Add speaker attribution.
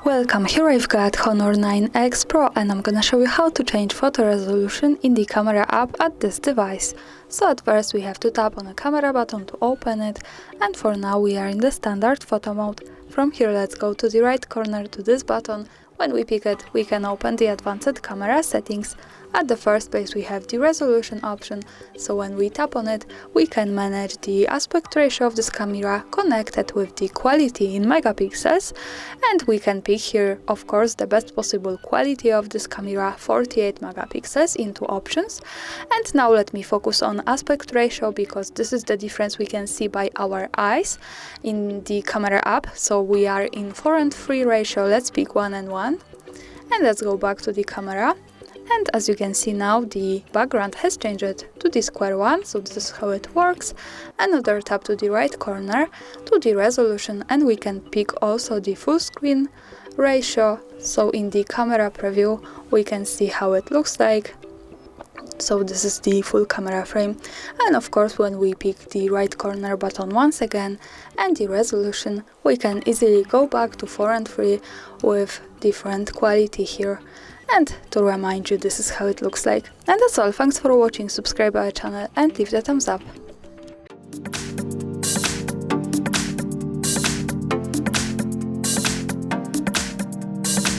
Speaker 1: Welcome, here I've got Honor 9X Pro and I'm gonna show you how to change photo resolution in the camera app at this device. So at first we have to tap on the camera button to open it, and for now we are in the standard photo mode. From here let's go to the right corner to this button. When we pick it, we can open the advanced camera settings. At the first place we have the resolution option, so when we tap on it, we can manage the aspect ratio of this camera connected with the quality in megapixels, and we can pick here, of course, the best possible quality of this camera, 48 megapixels, into options. And now let me focus on aspect ratio, because this is the difference we can see by our eyes in the camera app. So we are in 4:3 ratio, let's pick 1:1, and let's go back to the camera. And as you can see now, the background has changed to the square one, so this is how it works. Another tap to the right corner to the resolution, and we can pick also the full screen ratio. So in the camera preview we can see how it looks like. So this is the full camera frame, and of course when we pick the right corner button once again and the resolution, we can easily go back to 4:3 with different quality here. And to remind you, this is how it looks like. And that's all, thanks for watching, subscribe our channel and leave the thumbs up.